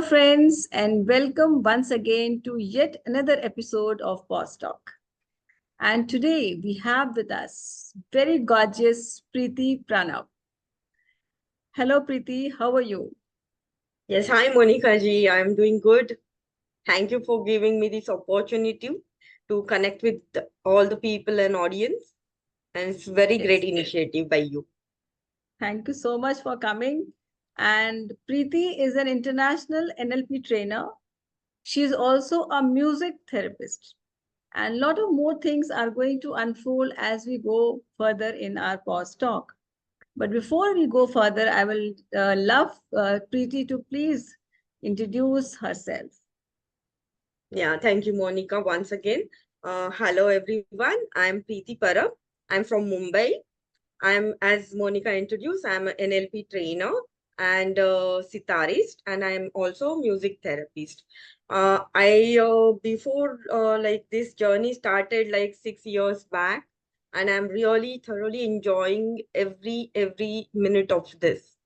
friends, and welcome once again to yet another episode of Pause Talk. And today we have with us very gorgeous Priti Pranab. Hello, Priti. How are you? Yes, hi Monica ji. I'm doing good. Thank you for giving me this opportunity to connect with all the people and audience. And it's very great Yes. initiative by you. Thank you so much for coming. And Priti is an international NLP trainer. She is also a music therapist. And a lot of more things are going to unfold as we go further in our Pause Talk. But before we go further, I will love Preeti to please introduce herself. Yeah, thank you, Monica, once again. Hello, everyone. I'm Priti Parab. I'm from Mumbai. As Monica introduced, I'm an NLP trainer and sitarist, and I'm also music therapist. Before like this journey started like 6 years back, and I'm really thoroughly enjoying every minute of this.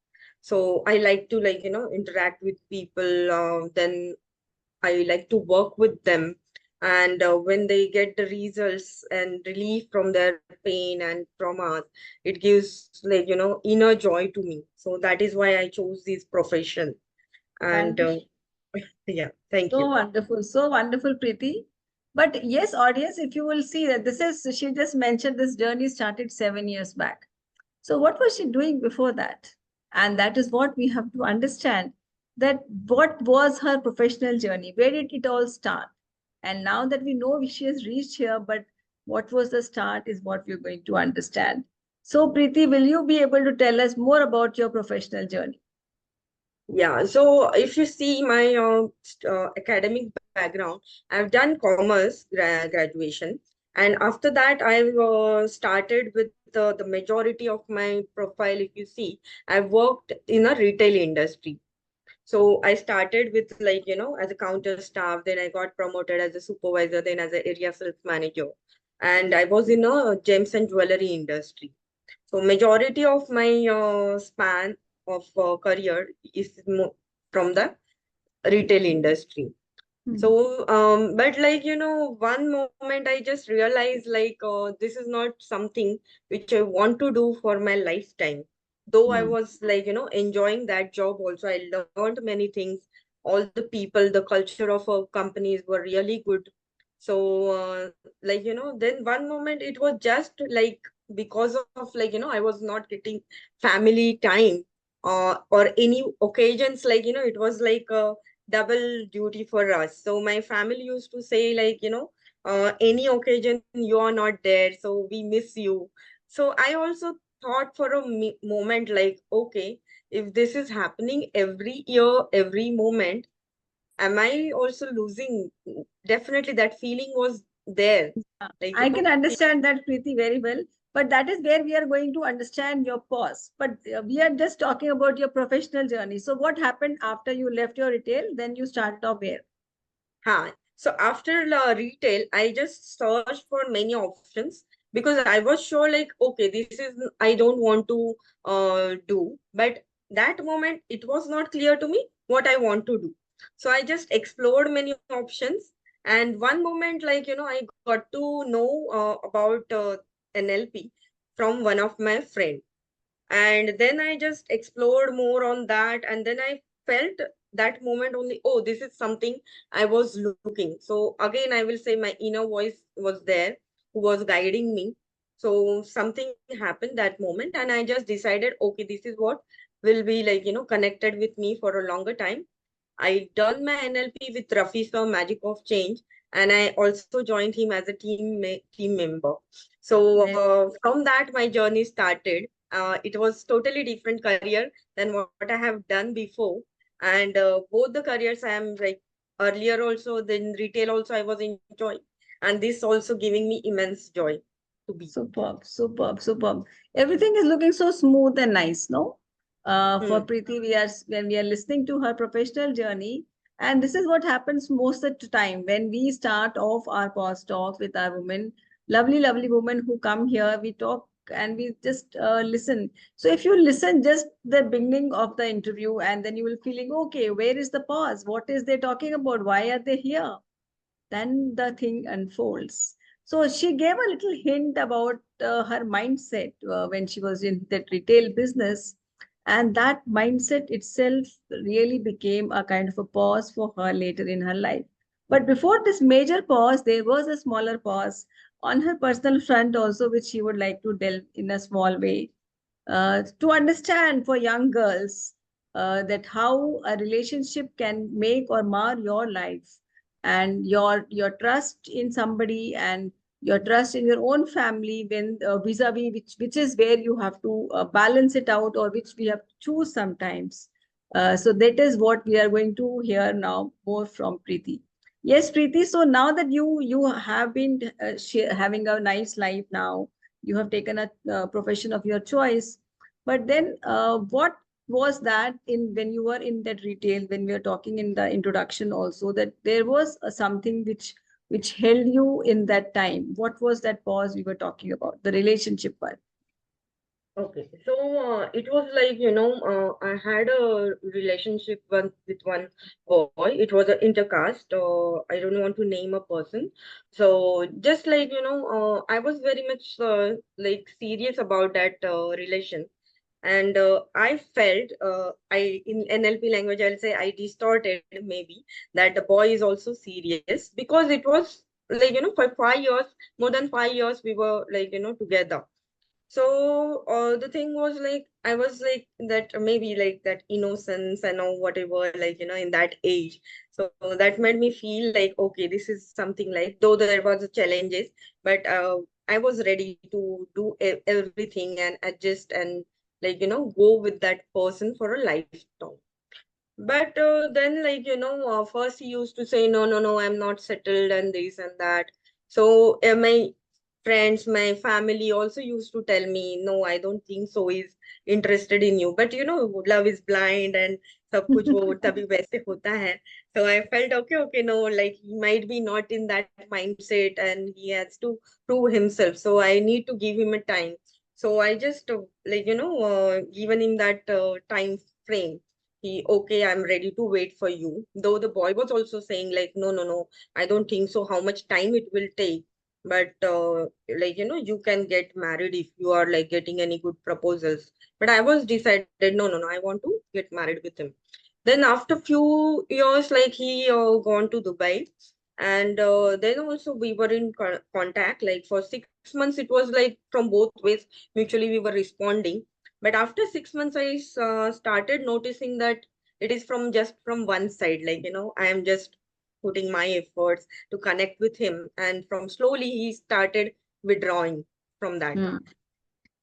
So I like to interact with people. Then I like to work with them. And when they get the results and relief from their pain and from us, it gives inner joy to me. So that is why I chose this profession. And Wonderful. yeah, thank you. So wonderful, Preeti. But yes, audience, if you will see that this is, she just mentioned this journey started 7 years back. So what was she doing before that? And that is what we have to understand, that what was her professional journey? Where did it all start? And now that we know she has reached here, but what was the start is what we're going to understand. So, Preeti, will you be able to tell us more about your professional journey? Yeah, so if you see my academic background, I've done commerce graduation, and after that, I've started with the majority of my profile. If you see, I've worked in a retail industry. So I started with as a counter staff, then I got promoted as a supervisor, then as an area sales manager, and I was in a gems and jewelry industry. So majority of my span of career is from the retail industry. Hmm. So, but one moment I just realized this is not something which I want to do for my lifetime. Though I Hmm. was enjoying that job also, I learned many things. All the people, the culture of our companies were really good. So, then one moment it was just because of I was not getting family time or any occasions it was double duty for us. So my family used to say any occasion you are not there, so we miss you. So I also thought for a moment okay, if this is happening every year, every moment, am I also losing? Definitely that feeling was there. I can Okay, understand that, Preeti, very well. But that is where we are going to understand your pause. But we are just talking about your professional journey. So, what happened after you left your retail? Then you started off where? huh. So after retail, I just searched for many options because I was sure okay, this is I don't want to do. But that moment, it was not clear to me what I want to do. So I just explored many options. And one moment, I got to know about NLP from one of my friend. And then I just explored more on that, and then I felt that moment only, oh, this is something I was looking. So again, I will say my inner voice was there, who was guiding me. So something happened that moment, and I just decided, okay, this is what will be connected with me for a longer time. I done my NLP with Rafi sir, Magic of Change, and I also joined him as a team member. So from that, my journey started. It was totally different career than what I have done before, and both the careers I am earlier also, then retail also I was enjoying, and this also giving me immense joy to be. Superb, superb, superb. Everything is looking so smooth and nice, no? For Hmm. Preeti, we are when we are listening to her professional journey, and this is what happens most of the time when we start off our past talk with our women, lovely, lovely women who come here. We talk and we just listen. So if you listen just the beginning of the interview, and then you will feeling, okay, where is the pause? What is they talking about? Why are they here? Then the thing unfolds. So she gave a little hint about her mindset when she was in that retail business. And that mindset itself really became a kind of a pause for her later in her life. But before this major pause, there was a smaller pause on her personal front also, which she would like to delve in a small way to understand for young girls that how a relationship can make or mar your life, and your trust in somebody and your trust in your own family when vis-a-vis, which is where you have to balance it out, or which we have to choose sometimes. So that is what we are going to hear now more from Preeti. Yes, Preeti, so now that you have been having a nice life now, you have taken a profession of your choice, but then what was that in when you were in that retail, when we were talking in the introduction also, that there was something which held you in that time? What was that pause we were talking about, the relationship part? Okay, so it was like, I had a relationship with one boy. It was an intercaste. I don't want to name a person. So just like, I was very much like serious about that relation. And I felt, in NLP language, I'll say I distorted maybe that the boy is also serious, because it was like, for 5 years, more than 5 years, we were like, together. So the thing was like I was like that, maybe like that innocence and or whatever, like in that age. So that made me feel like, okay, this is something like, though there was challenges, but I was ready to do everything and adjust and like go with that person for a lifetime. But then, like, first he used to say, no, no, no, I'm not settled and this and that. So my friends, my family also used to tell me, no, I don't think so. He's interested in you. But, love is blind and sab kuch wo tabhi waise hota hai. So I felt, okay, okay, no, like he might be not in that mindset and he has to prove himself. So I need to give him a time. So I just, like, even in that time frame, okay, I'm ready to wait for you, though the boy was also saying like, no, no, no, I don't think so, how much time it will take. But like, you can get married if you are like getting any good proposals. But I was decided, no, no, no, I want to get married with him. Then after few years, like he gone to Dubai, and then also we were in contact. Like for 6 months, it was like from both ways. Mutually, we were responding. But after 6 months, I started noticing that it is from just from one side. Like I am just putting my efforts to connect with him, and from slowly he started withdrawing from that. Hmm.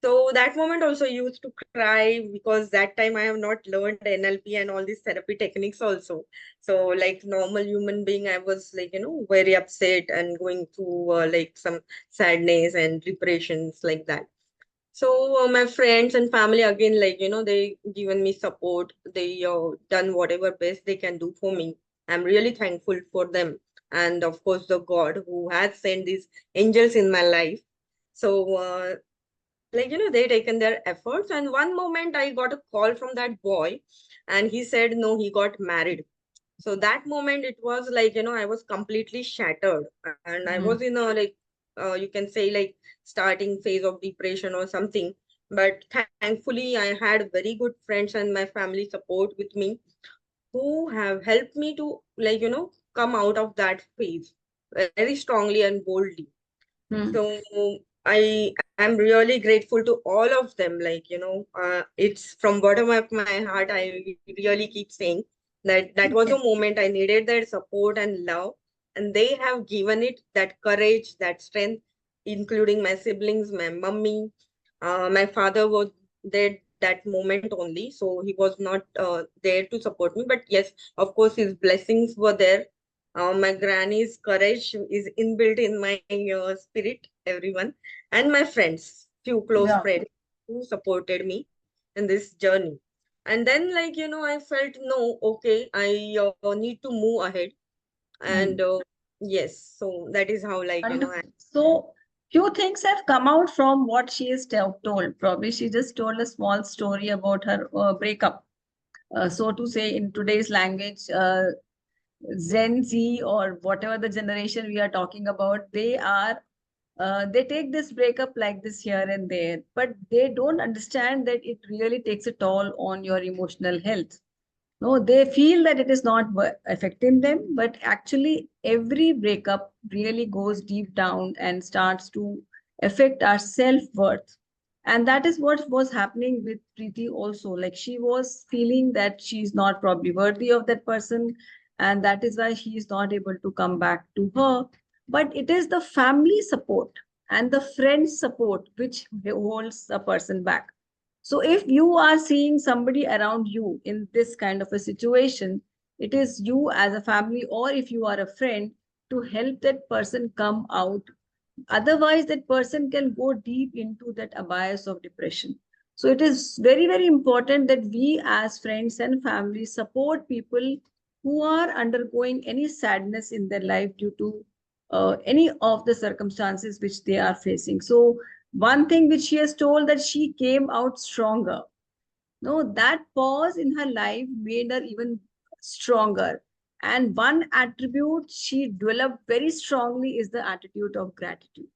So that moment also used to cry, because that time I have not learned NLP and all these therapy techniques also. So like normal human being, I was like, very upset and going through like some sadness and depressions like that. So my friends and family again, like, they given me support. They done whatever best they can do for me. I'm really thankful for them. And of course, the God who has sent these angels in my life. So like they taken their efforts, and one moment I got a call from that boy, and he said no, he got married. So that moment it was like I was completely shattered, and I was Hmm. in a like you can say like starting phase of depression or something. But thankfully I had very good friends and my family support with me, who have helped me to like come out of that phase very strongly and boldly. Hmm. So I'm really grateful to all of them. Like, it's from bottom of my heart. I really keep saying that that was a moment I needed their support and love, and they have given it that courage, that strength, including my siblings, my mummy. My father was there that moment only, so he was not there to support me. But yes, of course, his blessings were there. My granny's courage is inbuilt in my spirit, everyone, and my friends, few close Yeah. friends who supported me in this journey. And then, like, I felt no, okay, I need to move ahead. And Hmm. yes, so that is how, like, Wonderful. So few things have come out from what she has told. Probably she just told a small story about her breakup. So to say, in today's language, Gen Z or whatever the generation we are talking about, they take this breakup like this here and there, but they don't understand that it really takes a toll on your emotional health. No, they feel that it is not affecting them, but actually, every breakup really goes deep down and starts to affect our self worth. And that is what was happening with Preeti also. Like she was feeling that she's not probably worthy of that person, and that is why she is not able to come back to her. But it is the family support and the friends support which holds a person back. So if you are seeing somebody around you in this kind of a situation, it is you as a family, or if you are a friend, to help that person come out. Otherwise, that person can go deep into that abyss of depression. So it is very, very important that we as friends and family support people who are undergoing any sadness in their life due to any of the circumstances which they are facing. So one thing which she has told, that she came out stronger. No, that pause in her life made her even stronger. And one attribute she developed very strongly is the attitude of gratitude,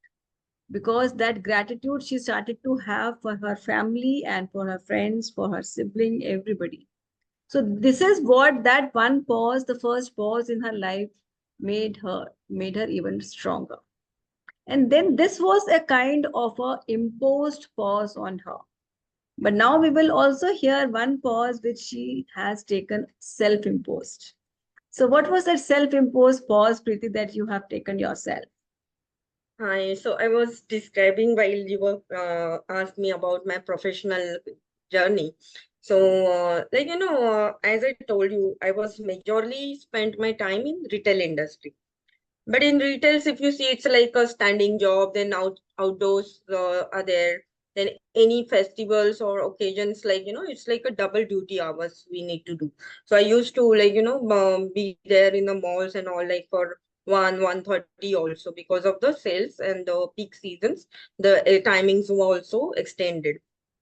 because that gratitude she started to have for her family and for her friends, for her sibling, everybody. So this is what that one pause, the first pause in her life, made her even stronger. And then this was a kind of a imposed pause on her. But now we will also hear one pause which she has taken self-imposed. So what was that self-imposed pause, Preeti, that you have taken yourself? Hi, so I was describing while you were asked me about my professional journey. So, as I told you, I was majorly spent my time in retail industry. But in retails, if you see, it's like a standing job. Then outdoors are there. Then any festivals or occasions, it's like a double duty hours we need to do. So I used to be there in the malls and all, like for 1:30 also, because of the sales and the peak seasons. The timings were also extended.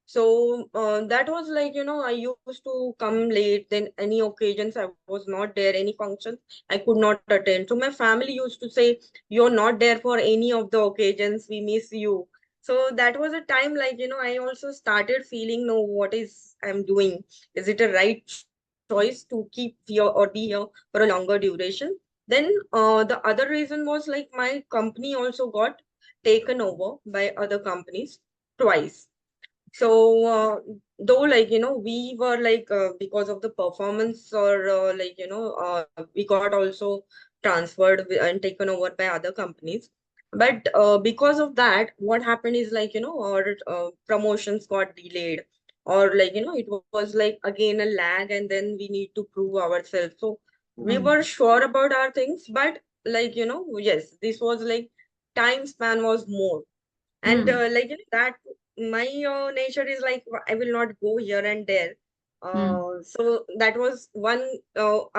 So that was I used to come late. Then any occasions I was not there, any functions I could not attend. So my family used to say, "You're not there for any of the occasions. We miss you." So that was a time I also started feeling, no, what is I'm doing? Is it a right choice to keep here or be here for a longer duration? Then the other reason was like my company also got taken over by other companies twice. So, though, we were because of the performance, or we got also transferred and taken over by other companies. But because of that, what happened is our promotions got delayed, or it was like again a lag, and then we need to prove ourselves. So we Hmm. were sure about our things, but yes, this was like time span was more. And Hmm. that my nature is like I will not go here and there. Hmm. So that was one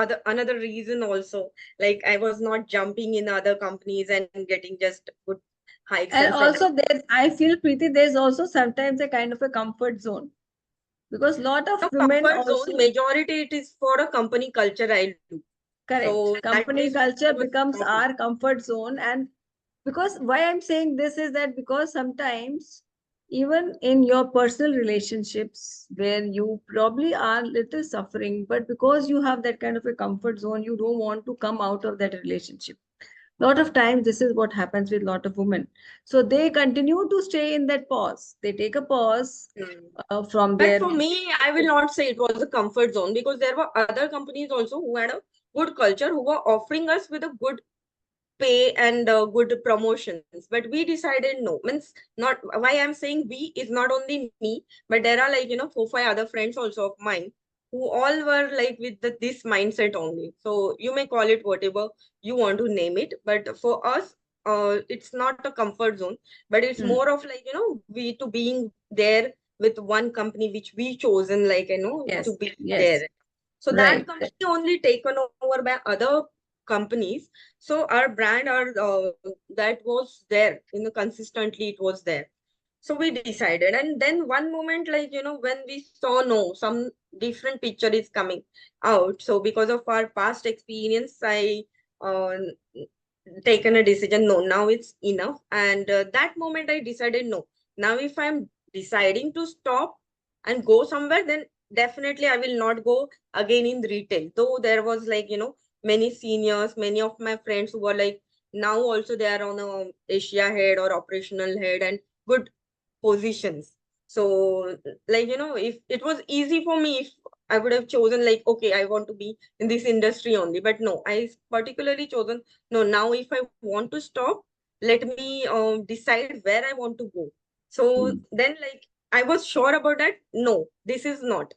other another reason also. Like I was not jumping in other companies and getting just good hikes and And promotions. also there's, I feel, Preeti, there's also sometimes a kind of a comfort zone, because lot of No women comfort zone, also, majority it is for a company culture I do. So correct, that company is why I culture was becomes stopping. our comfort zone. And because why I'm saying this is that because sometimes even in your personal relationships where you probably are little suffering, but because you have that kind of a comfort zone, you don't want to come out of that relationship. Lot of times this is what happens with lot of women. So they continue to stay in that pause. They take a pause Hmm. from But their for me, I will not say it was a comfort zone, because there were other companies also who had a good culture, who were offering us with a good pay and good promotions. But we decided no. Means not why I'm saying we is not only me, but there are 4, 5 other friends also of mine who all were like with this mindset only. So you may call it whatever you want to name it, but for us, it's not a comfort zone, but it's more Hmm. of we to being there with one company which we chosen, to Yes, be yes, there. So that right. company only taken over by other companies. So our brand, that was there, consistently it was there. So we decided, and then one moment, like, when we saw, no, some different picture is coming out. So because of our past experience, I uh, taken a decision, no, now it's enough. And that moment I decided, no, now if I'm deciding to stop and go somewhere, then definitely I will not go again in retail. Though there was, like, many seniors, many of my friends who were like, now also they are on a Asia head or operational head and good positions. So, like, if it was easy for me, if I would have chosen, like, okay, I want to be in this industry only. But no, I particularly chosen, no, now if I want to stop, let me decide where I want to go. So Mm. then, like, I was sure about that. No, this is not.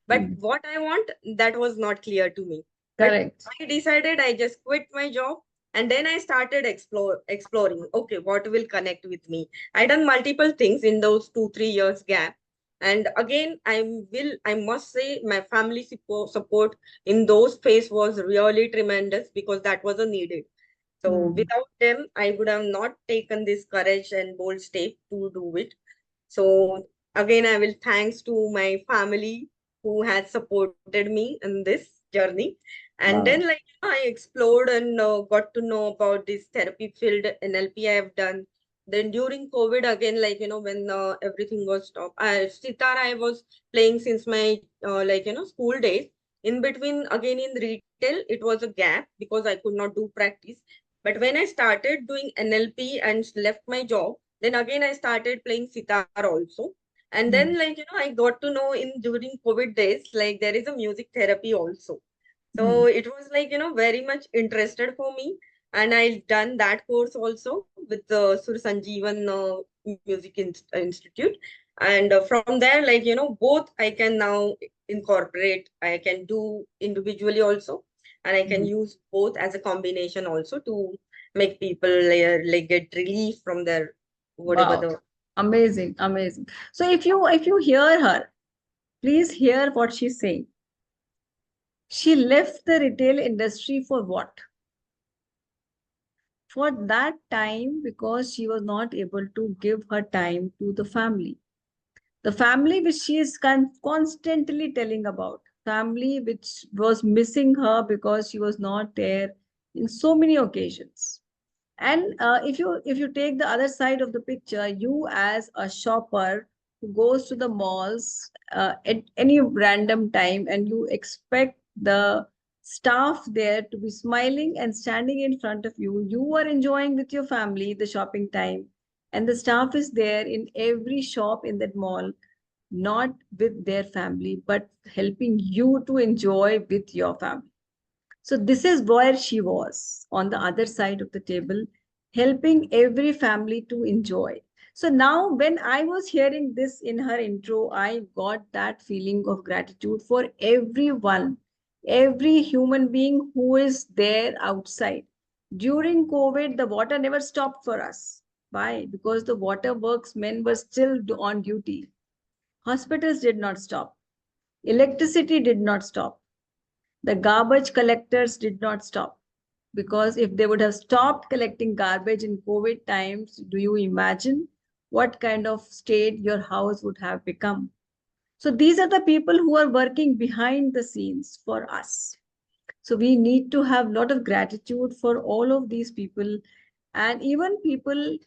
But Mm. what I want, that was not clear to me. But Correct. I decided, I just quit my job, and then I started exploring. Okay, what will connect with me? I done multiple things in those 2 3 years gap, and again, I must say, my family support in those phase was really tremendous, because that was a needed. So Mm. without them, I would have not taken this courage and bold step to do it. So again, I will thanks to my family who has supported me in this journey. And then, Wow. like, I explored and got to know about this therapy field, NLP I have done. Then during COVID again, like, when everything was stopped, sitar I was playing since my school days. In between, again in retail, it was a gap because I could not do practice. But when I started doing NLP and left my job, then again I started playing sitar also. And then, Mm. like, I got to know in during COVID days, like, there is a music therapy also. So Mm. it was like, very much interested for me. And I done that course also with the Sur Sanjeevan Music Institute. And from there, like, both I can now incorporate, I can do individually also, and I can Mm. use both as a combination also to make people like get relief from their whatever Wow. the. Amazing. Amazing. So if you hear her, please hear what she's saying. She left the retail industry for what? For that time, because she was not able to give her time to the family. The family which she is constantly telling about, family which was missing her because she was not there in so many occasions. And if you take the other side of the picture, you as a shopper who goes to the malls at any random time, and you expect the staff there to be smiling and standing in front of you, you are enjoying with your family the shopping time, and the staff is there in every shop in that mall, not with their family, but helping you to enjoy with your family. So this is where she was on the other side of the table, helping every family to enjoy. So now, when I was hearing this in her intro, I got that feeling of gratitude for everyone, every human being who is there outside. During COVID, the water never stopped for us. Why? Because the water works men were still on duty. Hospitals did not stop. Electricity did not stop. The garbage collectors did not stop, because if they would have stopped collecting garbage in COVID times, do you imagine what kind of state your house would have become? So these are the people who are working behind the scenes for us. So we need to have a lot of gratitude for all of these people, and even people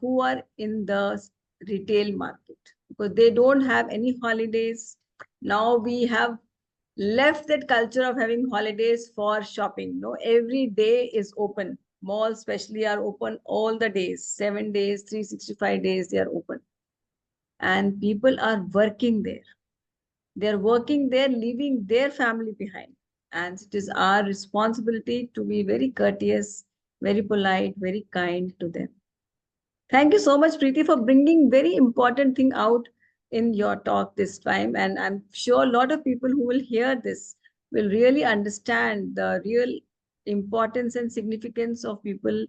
who are in the retail market, because they don't have any holidays. Now we have left that culture of having holidays for shopping. No, every day is open. Malls especially are open all the days, 7 days, 365 days they are open, and people are working there. They're working there, leaving their family behind. And it is our responsibility to be very courteous, very polite, very kind to them. Thank you so much, Preeti, for bringing very important thing out in your talk this time. And I'm sure a lot of people who will hear this will really understand the real importance and significance of people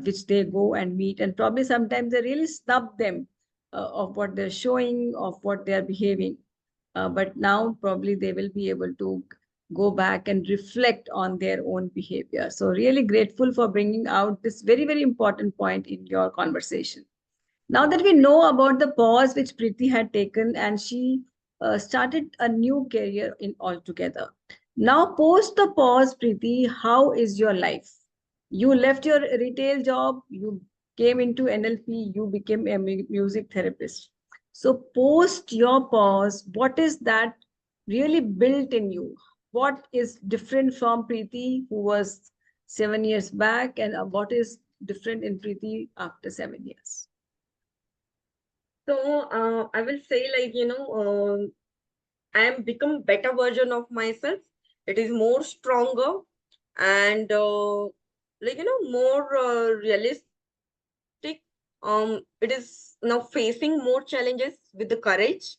which they go and meet. And probably sometimes they really snub them of what they're showing, of what they're behaving. But now probably they will be able to go back and reflect on their own behavior. So really grateful for bringing out this very, very important point in your conversation. Now that we know about the pause which Priti had taken, and she started a new career in altogether. Now, post the pause, Priti, how is your life? You left your retail job, you came into NLP, you became a music therapist. So, post your pause, what is that really built in you? What is different from Priti, who was 7 years back, and what is different in Priti after 7 years? So I will say, like, I am become better version of myself. It is more stronger and more realistic. It is now facing more challenges with the courage.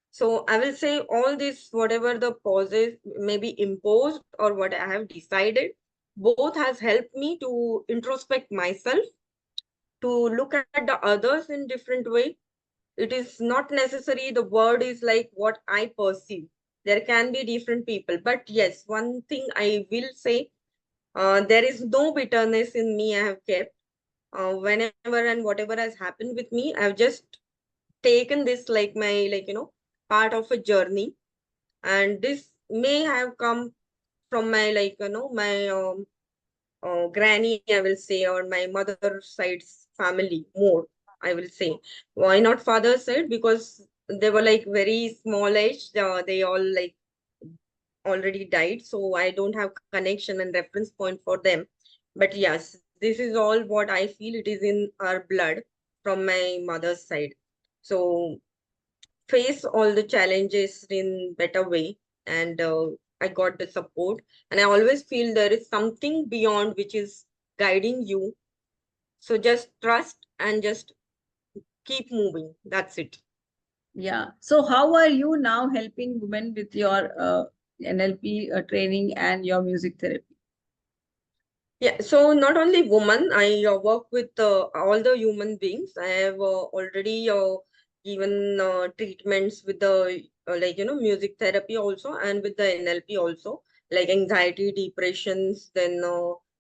So I will say all this, whatever the pauses maybe imposed or what I have decided, both has helped me to introspect myself, to look at the others in different way. It is not necessary the word is like what I perceive. There can be different people, but yes, one thing I will say, there is no bitterness in me. I have kept whenever and whatever has happened with me, I've just taken this like my, part of a journey. And this may have come from my, my granny, I will say, or my mother side's family more, I will say. Why not father side? Because they were like very small age. They all like already died, so I don't have connection and reference point for them. But yes, this is all what I feel. It is in our blood from my mother's side. So face all the challenges in better way, and I got the support. And I always feel there is something beyond which is guiding you. So just trust and just keep moving. That's it. Yeah. So, how are you now helping women with your NLP training and your music therapy? Yeah, so not only women, I work with all the human beings. I have already given treatments with the music therapy also, and with the NLP also, like anxiety, depressions, then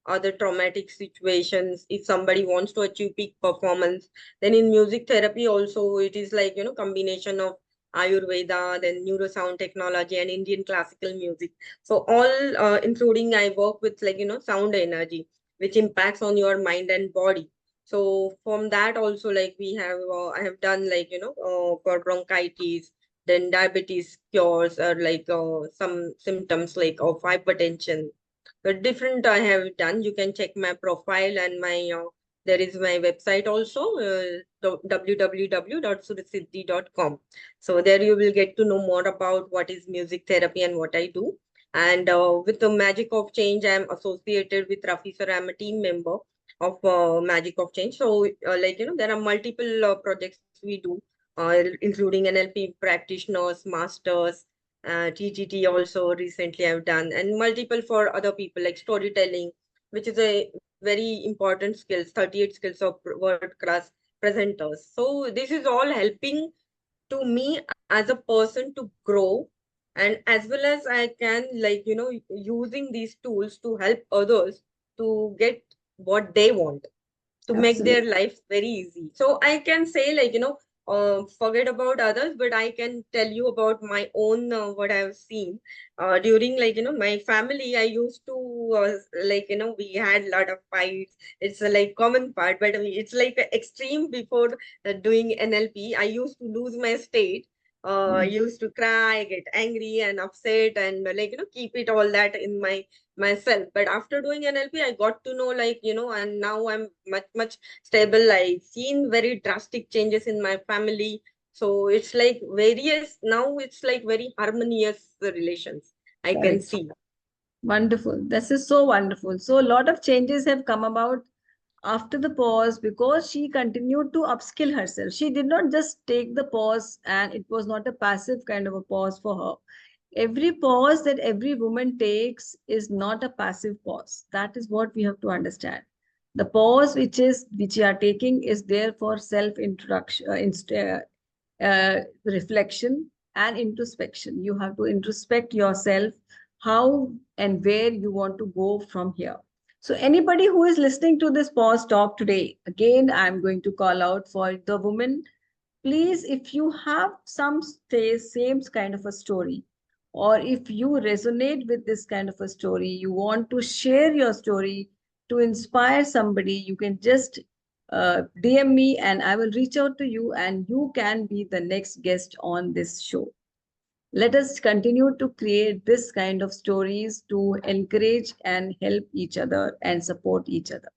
other traumatic situations. If somebody wants to achieve peak performance, then in music therapy also it is like combination of Ayurveda, then neurosound technology, and Indian classical music. So all including I work with like sound energy, which impacts on your mind and body. So from that also, like we have I have done like for bronchitis, then diabetes cures, or like some symptoms like of hypertension. But different I have done. You can check my profile and my there is my website also, www.surisiddhi.com. So there you will get to know more about what is music therapy and what I do. And with the Magic of Change, I'm associated with Rafi sir. I'm a team member of Magic of Change. So there are multiple projects we do, including NLP practitioners, masters, TGT also recently I've done, and multiple for other people like storytelling, which is a very important skills, 38 skills of world class presenters. So this is all helping to me as a person to grow, and as well as I can using these tools to help others to get what they want, to make Absolutely. their life very easy. So I can say forget about others, but I can tell you about my own what I've seen during my family. I used to we had a lot of fights. It's a like common part, but it's like a extreme before doing NLP. I used to lose my state. I Mm. used to cry, get angry and upset, and keep it all that in myself. But after doing NLP, I got to know and now I'm much stable. I've seen very drastic changes in my family. So it's like various now. It's like very harmonious relations. I can Correct. see. Wonderful. This is so wonderful. So, a lot of changes have come about after the pause because she continued to upskill herself. She did not just take the pause, and it was not a passive kind of a pause for her. Every pause that every woman takes is not a passive pause. That is what we have to understand. The pause which you are taking is there for self introduction, reflection and introspection. You have to introspect yourself. how and where you want to go from here. So anybody who is listening to this pause talk today, again, I'm going to call out for the woman. Please, if you have some same kind of a story, or if you resonate with this kind of a story, you want to share your story to inspire somebody, you can just DM me and I will reach out to you and you can be the next guest on this show. Let us continue to create this kind of stories to encourage and help each other and support each other.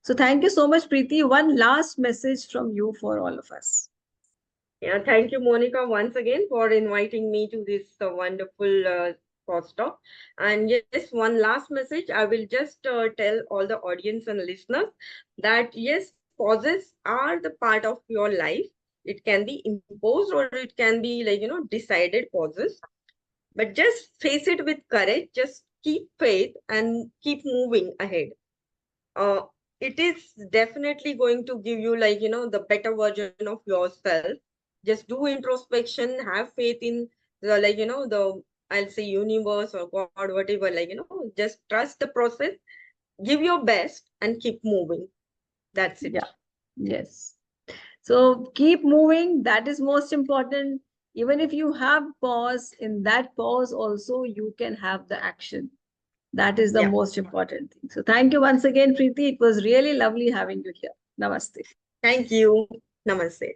So thank you so much, Preeti. One last message from you for all of us. Yeah, thank you, Monica, once again for inviting me to this wonderful post talk. And yes, one last message I will just tell all the audience and listeners that yes, pauses are the part of your life. It can be imposed or it can be like, decided pauses. But just face it with courage, just keep faith and keep moving ahead. uh, it is definitely going to give you like the better version of yourself. Just do introspection, have faith in the the, I'll say, universe or God, whatever, just trust the process, give your best and keep moving. That's it. Yeah. Yes. So keep moving. That is most important. Even if you have pause, in that pause also you can have the action. That is the Yeah, most important thing. So thank you once again, Preeti. It was really lovely having you here. Namaste. thank you. Namaste.